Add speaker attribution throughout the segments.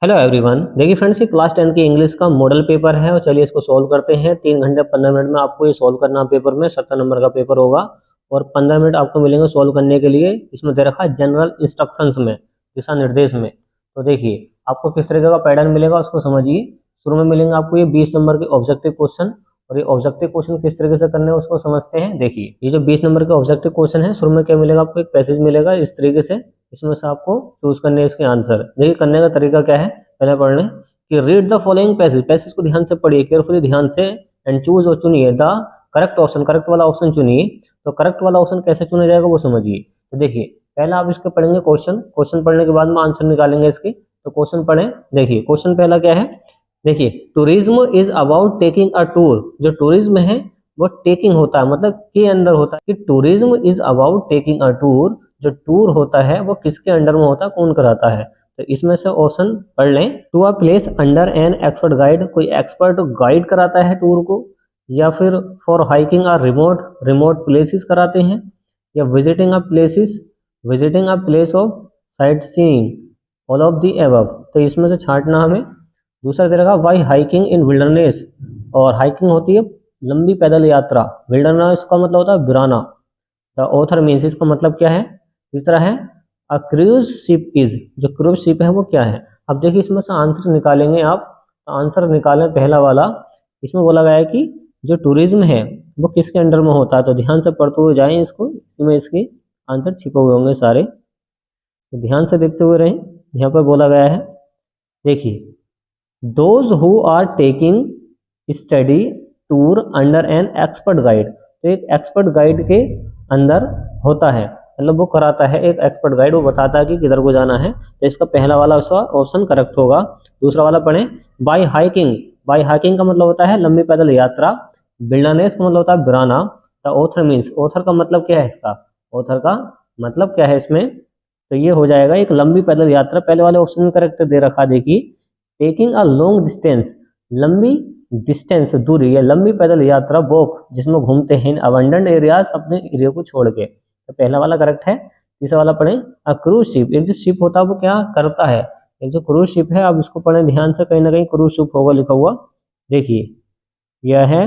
Speaker 1: Hello everyone. देखिए friends, ये class 10 की इंग्लिश का मॉडल पेपर है और चलिए इसको सॉल्व करते हैं। 3 घंटे 15 मिनट में आपको ये सॉल्व करना पेपर में 70 नंबर का पेपर होगा और 15 मिनट आपको मिलेंगे सॉल्व करने के लिए। इसमें दे रखा है जनरल इंस्ट्रक्शंस में, दिशा निर्देश में। तो देखिए आपको किस तरीके का पैटर्न मिलेगा उसको समझिए। शुरू में मिलेंगे आपको ये 20 नंबर के ऑब्जेक्टिव क्वेश्चन और ये ऑब्जेक्टिव क्वेश्चन किस तरीके से करने हैं उसको समझते हैं। देखिए ये जो 20 नंबर के ऑब्जेक्टिव क्वेश्चन है, शुरू में क्या मिलेगा आपको, एक पैसेज मिलेगा इस तरीके से। इसमें से आपको चूज करने हैं इसके आंसर। देखिए करने का तरीका क्या है, पहले पढ़ लें कि read the following passage, passage को ध्यान से पढ़िए, केयरफुली ध्यान से, एंड चूज और चुनिए द करेक्ट ऑप्शन, करेक्ट वाला ऑप्शन चुनिए। तो करेक्ट वाला ऑप्शन कैसे चुना जाएगा वो समझिए। तो देखिए पहला आप इसके पढ़ेंगे क्वेश्चन, क्वेश्चन पढ़ने के बाद में आंसर निकालेंगे इसके। तो क्वेश्चन पढ़ें। देखिए क्वेश्चन पहला क्या है, देखिए tourism is about taking a tour. जो टूरिज्म है वो टेकिंग होता है, मतलब के अंदर होता है कि tourism is about taking a tour. जो टूर होता है वो किसके अंडर में होता है, कौन कराता है। तो इसमें से ऑप्शन पढ़ लें। To a place under an expert guide, कोई एक्सपर्ट गाइड कराता है टूर को, या फिर for hiking a remote, remote places कराते हैं, या visiting a places, visiting a place of sight seeing, all of the above. तो इसमें से छांटना हमें। दूसरा दे रखा वाई हाइकिंग इन विल्डरनेस, और हाइकिंग होती है लंबी पैदल यात्रा, विल्डरनेस का मतलब होता है वीराना। द ऑथर मीन्स, इसका मतलब क्या है। तीसरा है अ क्रूज शिप इज, जो क्रूज शिप है वो क्या है। अब देखिए इसमें से आंसर निकालेंगे आप। तो आंसर निकालें पहला वाला। इसमें बोला गया है कि जो टूरिज्म है वो किसके अंडर में होता है। तो ध्यान से पढ़ते हुए जाएं इसको, इसमें इसके आंसर छिपे हुए होंगे सारे, तो ध्यान से देखते हुए रहें। यहाँ पर बोला गया है, देखिए those who are taking study tour under an expert guide. तो एक एक्सपर्ट गाइड के अंदर होता है, मतलब वो कराता है एक एक्सपर्ट गाइड, वो बताता है कि किधर को जाना है। तो इसका पहला वाला ऑप्शन करेक्ट होगा। दूसरा वाला पढ़ें, बाय हाइकिंग, बाय हाइकिंग का मतलब होता है लंबी पैदल यात्रा, विल्डरनेस का मतलब होता है वीराना। द ऑथर मीन्स, ऑथर का मतलब क्या है इसका, ऑथर का मतलब क्या है इसमें। तो ये हो जाएगा एक लंबी पैदल यात्रा, पहले वाले ऑप्शन में करेक्ट दे रखा। देखिए टेकिंग अ लॉन्ग डिस्टेंस, लंबी डिस्टेंस दूरी या लंबी पैदल यात्रा, वॉक जिसमें घूमते हैं अबंडेंट एरियाज, अपने एरिया को छोड़ के। तो पहला वाला करेक्ट है। तीसरा वाला पढ़ें, अ क्रूज शिप, एक जो शिप होता है वो क्या करता है, एक जो क्रूज शिप है। अब इसको पढ़ें ध्यान से, कहीं ना कहीं क्रूज शिप होगा लिखा हुआ। देखिए यह है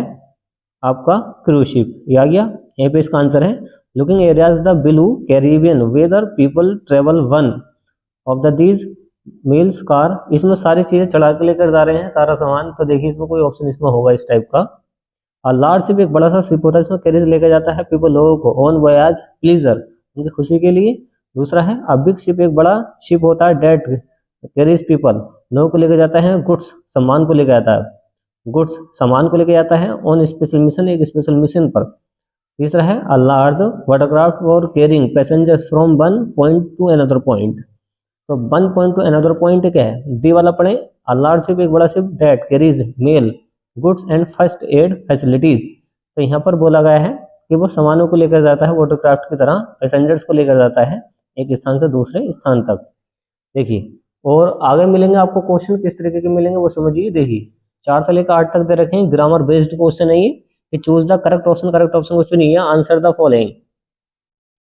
Speaker 1: आपका क्रूज शिप, ये आ गया। यहाँ पे इसका आंसर है looking areas the blue Caribbean weather people travel one of the these meals car. इसमें सारी चीजें चढ़ा के लेकर जा रहे हैं सारा सामान। तो देखिए इसमें कोई ऑप्शन इसमें होगा इस टाइप का। और लार्ज शिप एक बड़ा सा शिप होता है, इसमें कैरिज लेकर जाता है पीपल, लोगों को, ऑन वॉयाज प्लीजर, उनकी खुशी के लिए। दूसरा है अ बिग शिप, एक बड़ा शिप होता है डेट कैरिज पीपल, लोगों को लेकर जाता है। गुड्स, सामान को लेकर जाता है, गुड्स सामान को लेकर जाता है ऑन स्पेशल मिशन, एक स्पेशल मिशन पर। तीसरा है a large watercraft for carrying passengers from one point to another point. तो one point to another point क्या है, डी वाला पढ़े। अ लार्ज शिप एक बड़ा ship that carries mail goods and first aid facilities. तो यहाँ पर बोला गया है कि वो सामानों को लेकर जाता है वाटरक्राफ्ट की तरह, पैसेंजर्स को लेकर जाता है एक स्थान से दूसरे स्थान तक। देखिए और आगे मिलेंगे आपको क्वेश्चन, किस तरीके के मिलेंगे वो समझिए। देखिए 4 से लेकर 8 तक दे रखे हैं, ग्रामर बेस्ड क्वेश्चन है ये, कि choose the correct option, correct option को चुनिए, आंसर द फॉलोइंग।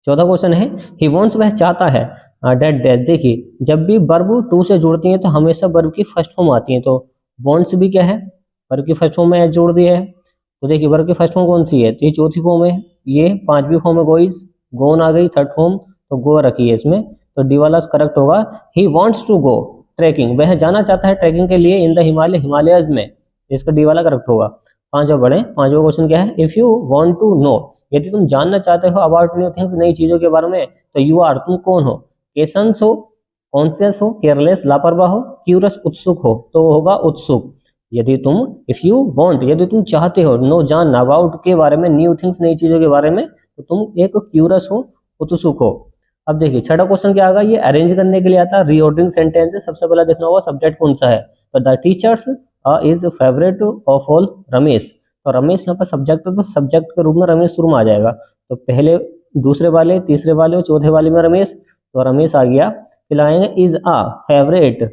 Speaker 1: 14 क्वेश्चन है, ही वांट्स, वह चाहता है, डेट डेट। देखिए जब भी वर्ब टू से जुड़ती है तो हमेशा वर्ब की फर्स्ट फॉर्म आती है। तो वांट्स भी क्या है, वर्ब की फर्स्ट फॉर्म में एस जोड़ दिया है। तो देखिए वर्ब की फर्स्ट फॉर्म कौन सी है, तो ये चौथी फॉर्म है, ये पांचवी फॉर्म है गोइज, गोन आ गई थर्ड फॉर्म, तो गो रखी है इसमें। तो डी वाला करेक्ट होगा। He wants to go trekking, वह जाना चाहता है ट्रैकिंग के लिए इन द हिमालय, हिमालयज में, इसका डी वाला करेक्ट होगा। पांचवा बढ़े, पांचवा क्वेश्चन क्या है, if you want to know, यदि तुम जानना चाहते हो अबाउट न्यू थिंग्स, नई चीजों के बारे में, तो यू आर, तुम कौन हो, केशंस हो, कॉन्शियस हो, केयरलेस लापरवाह हो, क्यूरस उत्सुक हो, तो वो होगा उत्सुक। यदि तुम, इफ यू वांट, यदि तुम चाहते हो, नो जानना, अबाउट के बारे में, न्यू थिंग्स नई चीजों के बारे में, तो तुम एक क्यूरस हो, उत्सुक हो। अब देखिए छठा क्वेश्चन क्या आएगा, ये अरेंज करने के लिए आता है, रीऑर्डरिंग सेंटेंस है। सबसे पहले देखना होगा सब्जेक्ट कौन सा है। तो the teachers is favourite of all Ramesh. तो रमेश यहाँ पर सब्जेक्ट है, तो सब्जेक्ट के रूप में रमेश शुरू में आ जाएगा। तो पहले, दूसरे वाले, तीसरे वाले और चौथे वाले में रमेश, तो रमेश आ गया। फिर लगाएंगे इज अ फेवरेट,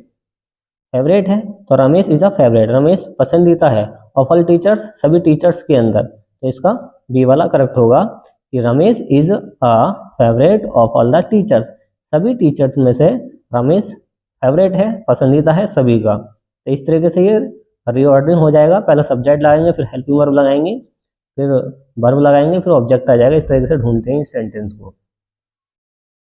Speaker 1: फेवरेट है तो Ramesh is a favourite, Ramesh पसंदीदा है, ऑफ ऑल टीचर्स, सभी टीचर्स के अंदर। तो इसका बी वाला करेक्ट होगा कि Ramesh is a favourite of all the teachers, सभी टीचर्स में से रमेश फेवरेट है, पसंदीदा है सभी का। तो इस तरीके से ये रीऑर्डरिंग हो जाएगा। पहले सब्जेक्ट लगाएंगे, फिर हेल्पिंग वर्ब लगाएंगे, फिर वर्ब लगाएंगे, फिर ऑब्जेक्ट आ जाएगा। इस तरीके से ढूंढते हैं इस सेंटेंस को।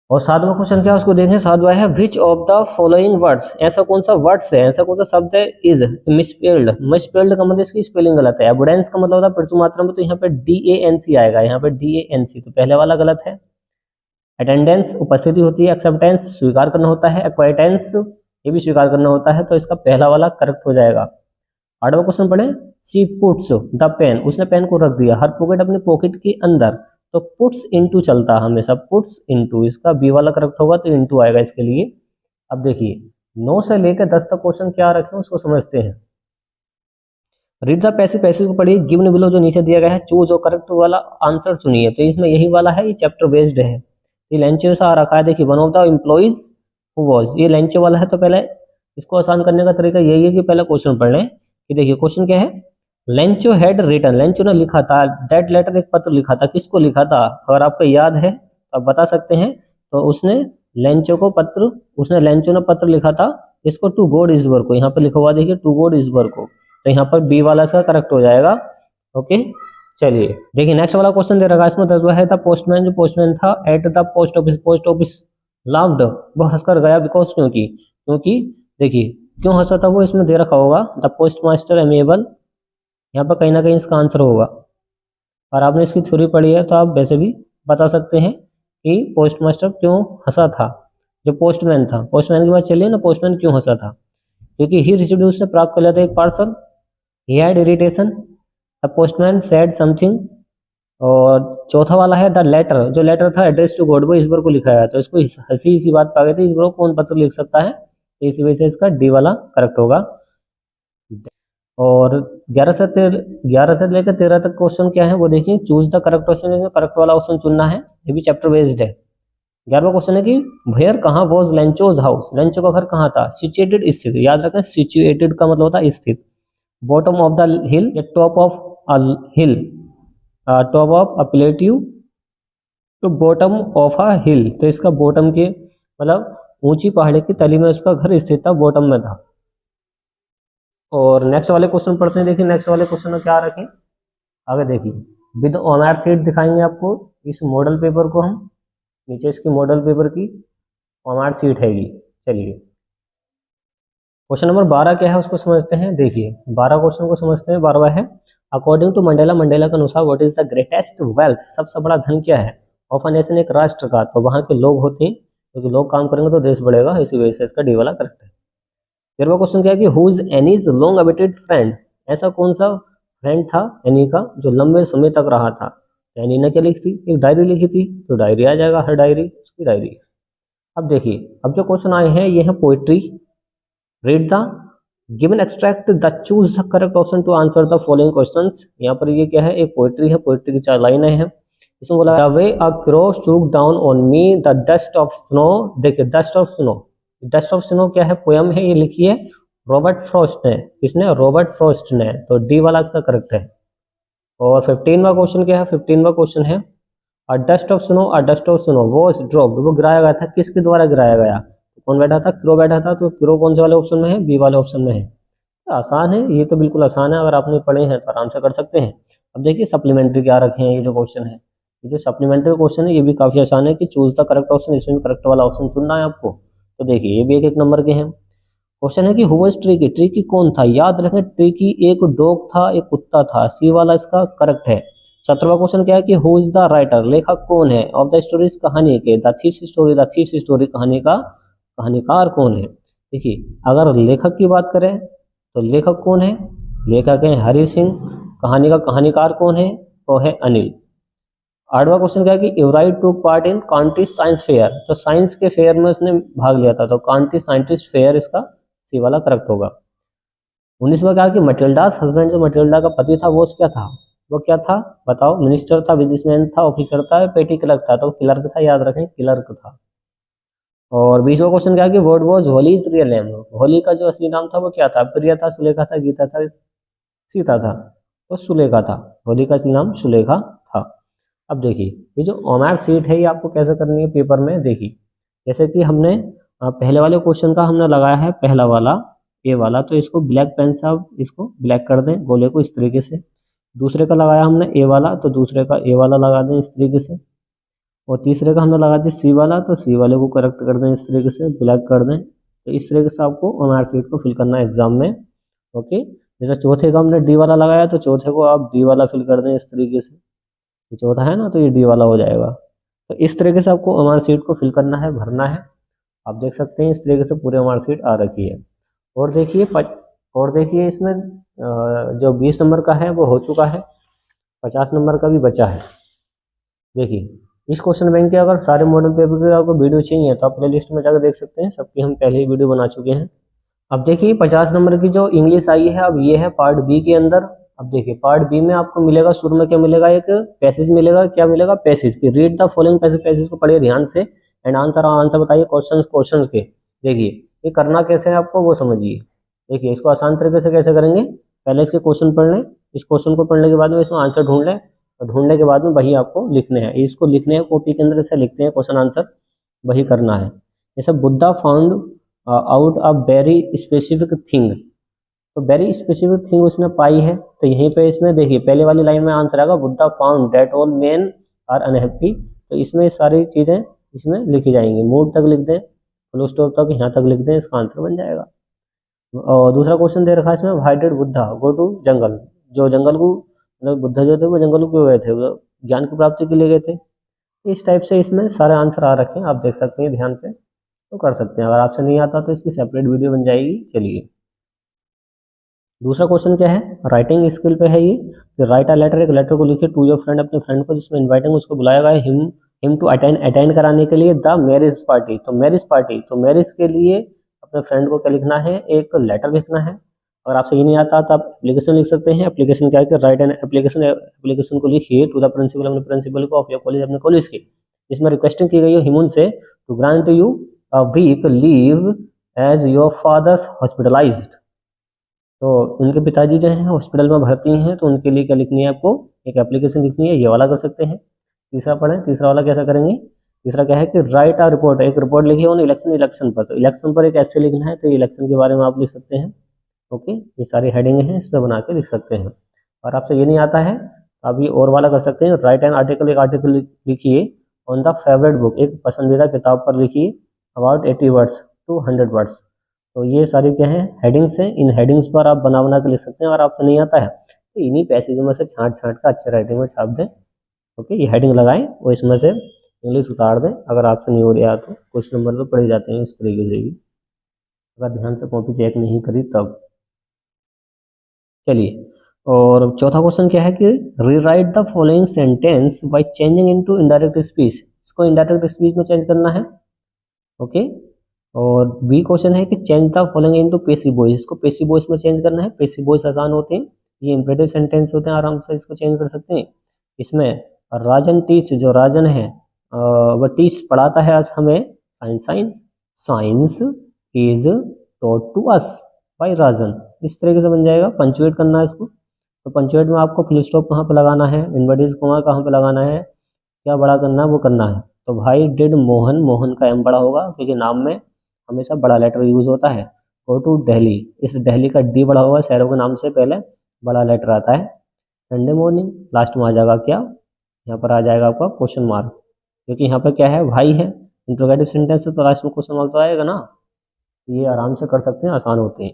Speaker 1: और सातवां क्वेश्चन क्या है उसको देखें। सातवां है which of the following words, ऐसा कौन सा वर्ड्स है, ऐसा कौन सा शब्द है इज मिसस्पेल्ड। मिसस्पेल्ड का मतलब इसकी स्पेलिंग गलत है। एबोडेंस का मतलब होता है प्रचुर में, तो यहाँ पे DANC आएगा, यहाँ पे DANC, तो पहले वाला गलत है। अटेंडेंस उपस्थिति होती है, एक्सेप्टेंस स्वीकार करना होता है, एक्वाइटेंस ये भी स्वीकार करना होता है, तो इसका पहला वाला करेक्ट हो जाएगा। आठवां क्वेश्चन पढ़े। सी पुट्स द पेन, उसने पेन को रख दिया हर पॉकेट, अपने पॉकेट के अंदर, तो पुट्स इनटू चलता है हमेशा, पुट्स इनटू, इसका बी वाला करेक्ट होगा, तो इनटू आएगा इसके लिए। अब देखिए 9 से लेकर 10 तक क्वेश्चन क्या रखे उसको समझते हैं। रीड द पैसिव, पैसिव को पढ़िए। गिवन बिलो जो नीचे दिया गया है, चूज और करेक्ट वाला आंसर चुनिए। तो इसमें यही वाला है, ये चैप्टर बेस्ड है। ये लेंचो सा रखा है, देखिए one of the employees who was, ये लेंचो वाला है। तो पहले इसको आसान करने का तरीका यही है कि पहले क्वेश्चन पढ़ लें कि देखिए क्वेश्चन क्या है। लेंचो हैड रिटन, लेंचो ने लिखा था, दैट लेटर एक पत्र लिखा था, किसको लिखा था, अगर आपको याद है तो आप बता सकते हैं। तो उसने लेंचो को पत्र, उसने लेंचो ने पत्र लिखा था इसको टू गॉड ईश्वर को, यहाँ पे लिखा हुआ देखिए टू गॉड ईश्वर को, तो यहाँ पर बी वाला इसका करेक्ट हो जाएगा। ओके चलिए देखिए नेक्स्ट वाला क्वेश्चन दे रखा है इसमें 10वां है। द पोस्टमैन, जो पोस्टमैन था at the post office, post office लाव्ड, वो हंसकर गया बिकॉज, क्योंकि देखिए क्यों हंसा था वो इसमें दे रखा होगा। द पोस्ट मास्टर अमेबल, यहाँ पर कहीं ना कहीं इसका आंसर होगा। और आपने इसकी थ्योरी पढ़ी है तो आप वैसे भी बता सकते हैं कि पोस्ट मास्टर क्यों हंसा था। जो पोस्टमैन था, पोस्टमैन की बात चलिए ना, पोस्टमैन क्यों हंसा था, क्योंकि ही रिसीव्ड, उसने प्राप्त कर लिया था एक parcel, he had irritation, the postman said something. और चौथा वाला है द लेटर, जो लेटर था एड्रेस टू गॉड, वो ईश्वर को लिखा है, तो इसको हंसी इसी बात पा गई थी, ईश्वर को कौन पत्र लिख सकता है, इसी वजह से इसका डी वाला करेक्ट होगा। और 11 से लेकर 13 तक क्वेश्चन क्या है वो देखिए। Choose the correct option, correct वाला ऑप्शन चुनना है, ये भी चैप्टर बेस्ड है। 11वां क्वेश्चन है कि वेयर, कहाँ वॉज लेंचोज हाउस, लेंचो का घर कहाँ था। सिचुएटेड, स्थित, याद रखें सिचुएटेड का मतलब होता है स्थित। Bottom of the hill, top of a hill, top of a plateau, तो बॉटम ऑफ अ हिल, तो इसका बॉटम के मतलब ऊंची पहाड़ी की तली में उसका घर स्थित था, बॉटम में था। और नेक्स्ट वाले क्वेश्चन पढ़ते हैं। देखिए नेक्स्ट वाले क्वेश्चन में क्या रखें आगे देखिए। विद ओमेट सीट दिखाएंगे आपको इस मॉडल पेपर को हम, नीचे इसकी मॉडल पेपर की ओमेट सीट हैगी। चलिए क्वेश्चन नंबर 12 क्या है उसको समझते हैं। देखिए 12 क्वेश्चन को समझते हैं। 12वां है अकॉर्डिंग टू मंडेला, मंडेला के अनुसार what is the greatest wealth, सबसे बड़ा धन क्या है ऑफ अ नेशन, एक राष्ट्र का। तो वहां के लोग होते हैं, क्योंकि लोग काम करेंगे तो देश बढ़ेगा, इसी वजह से इसका डी वाला करेक्ट है। 13वां क्वेश्चन क्या है कि who is Annie's long awaited friend, ऐसा कौन सा फ्रेंड था एनी का जो लंबे समय तक रहा था। एनी ने क्या लिखी थी, एक डायरी लिखी थी, तो डायरी आ जाएगा, हर डायरी उसकी डायरी। अब देखिए अब जो क्वेश्चन आए हैं ये है poetry. Read the given extract the choose the correct option to answer the following questions. यहाँ पर ये क्या है, एक पोइट्री है, पोइट्री की 4 लाइनें हैं। इसमें बोला the way a crow shook down on me the dust of snow. देखिए dust of snow, dust of snow क्या है, पोयम है, ये लिखी है रॉबर्ट फ्रॉस्ट ने। किसने, रॉबर्ट फ्रॉस्ट ने, तो डी वाला इसका करेक्ट है। और 15वां क्वेश्चन क्या है, 15वां क्वेश्चन है अ dust of snow, a dust of snow was dropped, वो गिराया गया था, किसके द्वारा गिराया गया, कौन बैठा था, क्रो बैठा था, तो क्रो कौन से वाले ऑप्शन में है, बी वाले ऑप्शन में है। तो आसान है, ये तो बिल्कुल आसान है, अगर आपने पढ़े हैं तो आराम से कर सकते हैं। अब देखिए सप्लीमेंट्री क्या रखे हैं, ये जो क्वेश्चन है, ये जो सप्लीमेंट्री क्वेश्चन है ये भी काफी आसान है कि चूज द करेक्ट ऑप्शन, इसमें भी करेक्ट वाला ऑप्शन चुनना है आपको। तो देखिए ये भी एक नंबर के हैं। क्वेश्चन है कि हु वाज ट्रिकी, ट्रिकी कौन था, याद रखें ट्रिकी एक डॉग था, एक कुत्ता था, सी वाला इसका करेक्ट है। 17वां क्वेश्चन क्या है कि हु इज द राइटर, लेखक कौन है, ऑफ द स्टोरीज, कहानी के, the thieves story, the thieves story, कहानी का कहानीकार कौन है। देखिए अगर लेखक की बात करें तो लेखक कौन है, लेखक है हरि सिंह, कहानी का कहानीकार कौन है, वो है अनिल। 8वां क्वेश्चन क्या है कि एवराइट टूक part in country science fair, तो साइंस के फेयर में उसने भाग लिया था, तो कांट्री साइंटिस्ट फेयर इसका सी वाला करेक्ट होगा। 19वां क्या कि मटिल्डास हस्बैंड, जो मटिल्डा का पति था वो क्या था, वो क्या था बताओ, मिनिस्टर था, बिजनेसमैन था, ऑफिसर था, पेटी क्लर्क था, तो क्लर्क था, याद रखें क्लर्क था। और 20वां क्वेश्चन क्या है कि word was Holis real name, Holi का जो असली नाम था वो क्या था, प्रिया था, सुलेखा था, गीता था, सीता था, तो सुलेखा था, होली का असली नाम सुलेखा था। अब देखिए ये जो ओमेट सीट है ये आपको कैसे करनी है पेपर में। देखिए जैसे कि हमने पहले वाले क्वेश्चन का हमने लगाया है पहला वाला ए वाला, तो इसको ब्लैक पेन से आप इसको ब्लैक कर दें गोले को इस तरीके से। दूसरे का लगाया हमने ए वाला, तो दूसरे का ए वाला लगा दें इस तरीके से। और तीसरे का हमने लगा दिया सी वाला, तो सी वाले को करेक्ट कर दें इस तरीके से, ब्लैक कर दें। तो इस तरीके से आपको ओएमआर शीट को फिल करना है एग्जाम में। ओके, जैसे चौथे का हमने डी वाला लगाया, तो चौथे को आप डी वाला फिल कर दें इस तरीके से। ये चौथा है ना, तो ये डी वाला हो जाएगा। तो इस तरीके से आपको ओएमआर शीट को फिल करना है, भरना है। आप देख सकते हैं इस तरीके से पूरे ओएमआर शीट आ रखी है। और देखिए इसमें जो 20 नंबर का है वो हो चुका है, 50 नंबर का भी बचा है। देखिए इस क्वेश्चन बैंक के अगर सारे मॉडल पेपर के आपको वीडियो चाहिए तो आप प्ले लिस्ट में जाकर देख सकते हैं, सबकी हम पहले ही वीडियो बना चुके हैं। अब देखिए 50 नंबर की जो इंग्लिश आई है, अब ये है पार्ट बी के अंदर। अब देखिए पार्ट बी में आपको मिलेगा, शुरू में क्या मिलेगा, एक पैसेज मिलेगा। क्या मिलेगा? पैसेज की। Read the following passage, passage को पढ़िए ध्यान से एंड आंसर बताइए क्वेश्चंस के। देखिए ये करना कैसे है आपको वो समझिए। देखिए इसको आसान तरीके से कैसे करेंगे, पहले इसके क्वेश्चन पढ़ लें, इस क्वेश्चन को पढ़ने के बाद में इसमें आंसर ढूंढ लें, और ढूंढने के बाद में वही आपको लिखने हैं। इसको लिखने हैं कॉपी के अंदर, ऐसे लिखते हैं क्वेश्चन आंसर, वही करना है। जैसे Buddha found out a very specific thing, तो वेरी स्पेसिफिक थिंग उसने पाई है। तो यहीं पे इसमें देखिए पहले वाली लाइन में आंसर आएगा, Buddha found that all men are unhappy. तो इसमें सारी चीज़ें इसमें लिखी जाएंगी। मूड तक लिख दें, फुल स्टॉप तक यहाँ तक लिख दें, इसका आंसर बन जाएगा। और दूसरा क्वेश्चन दे रखा है इसमें, why did Buddha go to jungle, जो जंगल को मतलब बुद्धा जो थे वो जंगल क्यों गए थे, वो ज्ञान की प्राप्ति के लिए गए थे। इस टाइप से इसमें सारे आंसर आ रखे हैं, आप देख सकते हैं ध्यान से, तो कर सकते हैं। अगर आपसे नहीं आता तो इसकी सेपरेट वीडियो बन जाएगी। चलिए दूसरा क्वेश्चन क्या है, राइटिंग स्किल पे है ये, कि राइट अ लेटर, एक लेटर को लिखिए टू योर फ्रेंड, अपने फ्रेंड को, जिसमें इनवाइटिंग उसको बुलाया गया है हिम टू अटेंड कराने के लिए द मैरिज पार्टी। तो मैरिज के लिए अपने फ्रेंड को क्या लिखना है, एक लेटर लिखना है। अगर आपसे ये नहीं आता तो आप एप्लीकेशन लिख सकते हैं। एप्लीकेशन क्या है कि राइट एन एप्लीकेशन को लिखिए टू द प्रिंसिपल, अपने प्रिंसिपल को ऑफ योर कॉलेज, अपने कॉलेज के, इसमें रिक्वेस्टिंग की गई है हिमुन से to grant you a week leave as your father's hospitalised. तो उनके पिताजी जो हैं हॉस्पिटल में भर्ती हैं, तो उनके लिए क्या लिखनी है आपको, एक एप्लीकेशन लिखनी है। ये वाला कर सकते हैं। तीसरा पढ़ें, तीसरा वाला कैसा करेंगे, तीसरा क्या है कि राइट अ रिपोर्ट, एक रिपोर्ट लिखिए ऑन इलेक्शन पर। तो इलेक्शन पर एक ऐसे लिखना है, तो इलेक्शन के बारे में आप लिख सकते हैं। ओके, ये सारी हेडिंग हैं, इसमें बना के लिख सकते हैं। और आपसे ये नहीं आता है आप ये और वाला कर सकते हैं, राइट एन आर्टिकल, एक आर्टिकल लिखिए ऑन द फेवरेट बुक, एक पसंदीदा किताब पर लिखिए अबाउट 80 वर्ड्स टू 100 वर्ड्स। तो ये सारी क्या है, हेडिंग्स हैं। इन हेडिंग्स पर आप बना के लिख सकते हैं। अगर आपसे नहीं आता है तो इन्हीं पैसेजों में से छांट का अच्छे राइटिंग में छाप दें। ओके, ये हेडिंग लगाएं और इसमें से इंग्लिश उतार दें। अगर आपसे नहीं हो रहा तो कुछ नंबर तो पढ़े जाते हैं इस तरीके से भी, अगर ध्यान से कॉपी चेक नहीं करी तब। चलिए, और चौथा क्वेश्चन क्या है कि rewrite the following sentence by changing into indirect speech. इसको इनडायरेक्ट स्पीच में चेंज करना है। ओके, और बी क्वेश्चन है कि change the following into passive voice, इसको पेसिव वॉइस में चेंज करना है। पेसिव वॉइस आसान होते हैं, ये इंपेरेटिव सेंटेंस होते हैं, आराम से इसको चेंज कर सकते हैं। इसमें राजन टीच, जो राजन है वह टीच पढ़ाता है आज हमें science is taught to us by Rajan. इस तरीके से बन जाएगा। पंचुएट करना है इसको, तो पंचुएट में आपको फुल स्टॉप कहाँ पे लगाना है, इन्वर्टेड कॉमा कहाँ पे लगाना है, क्या बड़ा करना है वो करना है। तो भाई डिड मोहन का एम बड़ा होगा, क्योंकि नाम में हमेशा बड़ा लेटर यूज होता है। गो टू दिल्ली, इस दिल्ली का डी बड़ा होगा, शहरों के नाम से पहले बड़ा लेटर आता है। संडे मॉर्निंग, लास्ट में आ जाएगा क्या, यहाँ पर आ जाएगा आपका क्वेश्चन मार्क, क्योंकि यहाँ पर क्या है, भाई है, इंट्रोगेटिव सेंटेंस है, तो लास्ट में क्वेश्चन मार्क तो आएगा ना। ये आराम से कर सकते हैं, आसान होते हैं।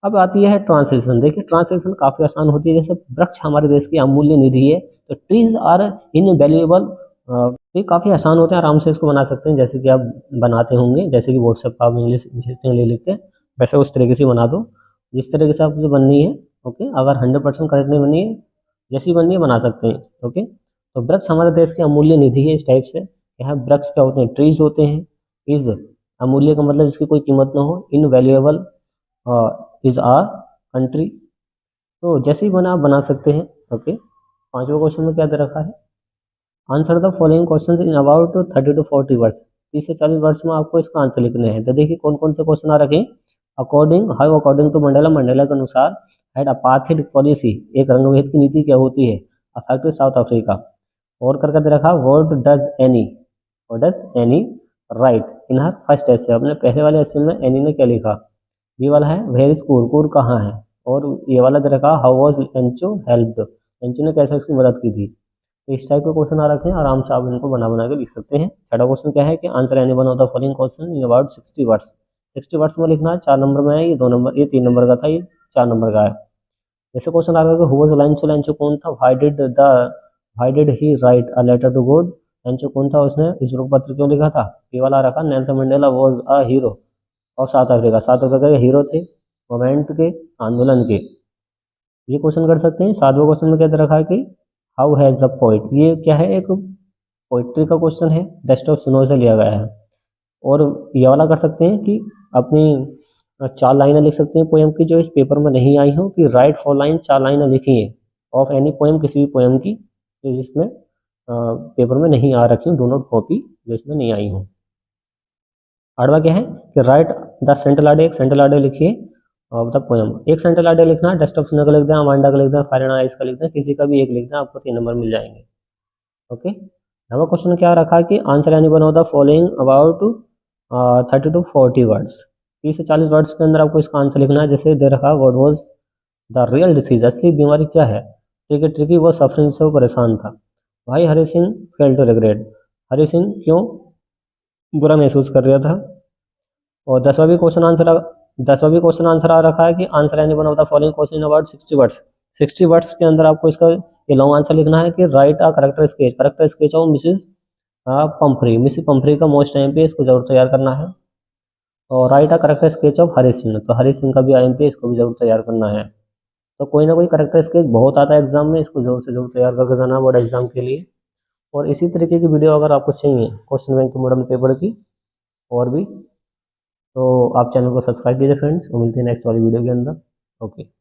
Speaker 1: अब आती है ट्रांसलेशन। देखिए ट्रांसलेशन काफ़ी आसान होती है। जैसे वृक्ष हमारे देश की अमूल्य निधि है, तो ट्रीज आर इनवैल्यूएबल, ये काफ़ी आसान होते हैं, आराम से इसको बना सकते हैं। जैसे कि आप बनाते होंगे, जैसे कि व्हाट्सएप पर आप इंग्लिश भेजते हैं लिख के, वैसे उस तरीके से बना दो जिस तरीके से आपको बननी है। ओके, अगर 100% करेक्ट नहीं बनी है, जैसी बननी है बना सकते हैं। ओके, तो वृक्ष हमारे देश की अमूल्य निधि है, इस टाइप से। यहाँ वृक्ष क्या होते हैं, ट्रीज होते हैं। इज अमूल्य का मतलब जिसकी कोई कीमत ना हो, इनवैल्यूएबल इज आर कंट्री। तो जैसे ही बना सकते हैं। ओके, पांचवा क्वेश्चन में क्या दे रखा है, answer the following question in about 30 to 40 words. 30 से 40 वर्ड्स में आपको इसका आंसर लिखने हैं। तो देखिए कौन कौन से क्वेश्चन आ रखे, अकॉर्डिंग टू मंडेला के अनुसार हैड अपार्थाइड पॉलिसी, एक रंगभेद की नीति क्या होती है, अफेक्टेड साउथ अफ्रीका। और करके दे रखा, what does Annie write in her first essay, अपने पहले वाले एसे में एनी ने क्या लिखा। बी वाला है वेयर इज कूर, कूर कहाँ है। और ये वाला दे रखा हाउ वाज एंचो हेल्प्ड, एंचो ने कैसे उसकी मदद की थी। तो इस टाइप के क्वेश्चन आ रखे हैं, आराम से आप इनको बना बना के लिख सकते हैं। छठा क्वेश्चन क्या है कि answer any one of the following question in about 60 words. 60 words में लिखना है, 4 नंबर में है, ये 2 नंबर, ये 3 नंबर का था, ये 4 नंबर का है। जैसे क्वेश्चन आ रहा है हु वाज लैंचो, लैंचो कौन था। Why did he write a letter to God, Lencho कौन था, उसने ईश्वर को पत्र क्यों लिखा था। ये वाला रखा Nelson Mandela was a hero और साउथ अफ्रीका, साउथ अफ्रीका के हीरो थे मूवमेंट के, आंदोलन के। ये क्वेश्चन कर सकते हैं। 7वां क्वेश्चन में क्या दे रखा है कि हाउ हैज द पोइट, ये क्या है, एक पोइट्री का क्वेश्चन है, बेस्ट ऑफ सुनो से लिया गया है। और ये वाला कर सकते हैं कि अपनी 4 लाइनें लिख सकते हैं पोएम की जो इस पेपर में नहीं आई हो, कि राइट 4 लाइन, 4 लाइनें लिखिए ऑफ एनी पोएम, किसी भी पोएम की जो जिसमें पेपर में नहीं आ रखी हो, दोनों कॉपी जो इसमें नहीं आई हो। 8वां क्या है कि राइट द सेंट्रल आइडिया, एक सेंट्रल आइडिया लिखिए ऑफ द पोएम। एक सेंट्रल आइडिया लिखना है, डेस्ट ऑफ सुनो का लिख दें, अमांडा का लिख दें, फायर एंड आइस का लिख दें, किसी का भी एक लिख दें, आपको 3 नंबर मिल जाएंगे। ओके, 9वां क्वेश्चन क्या रखा है कि answer any one of the following about 30 to 40 words. 30 से 40 वर्ड्स के अंदर आपको इसका आंसर लिखना है। जैसे दे रखा what was the real disease, असली बीमारी क्या है। ट्रिकी वो सफरिंग से वो परेशान था। भाई Hari Singh fail to regret, Hari Singh क्यों बुरा महसूस कर रहा था। और 10वां भी क्वेश्चन आंसर आ रखा है कि answer any one of the following question about 60 words. 60 words के अंदर आपको इसका ये लॉन्ग आंसर लिखना है कि write a character sketch of Mrs Pumphrey, Mrs Pumphrey का मोस्ट आईएमपी, इसको जरूर तैयार करना है। और write a character sketch of Hari Singh, तो हरी सिंह का भी आईएमपी, इसको भी जरूर तैयार करना है। तो कोई ना कोई करेक्टर स्केच बहुत आता है एग्जाम में, इसको जरूर से जरूर तैयार करके जाना बोर्ड एग्जाम के लिए। और इसी तरीके की वीडियो अगर आपको चाहिए क्वेश्चन बैंक के मॉडल पेपर की और भी, तो आप चैनल को सब्सक्राइब कीजिए फ्रेंड्स, और मिलते हैं नेक्स्ट वाली वीडियो के अंदर। ओके।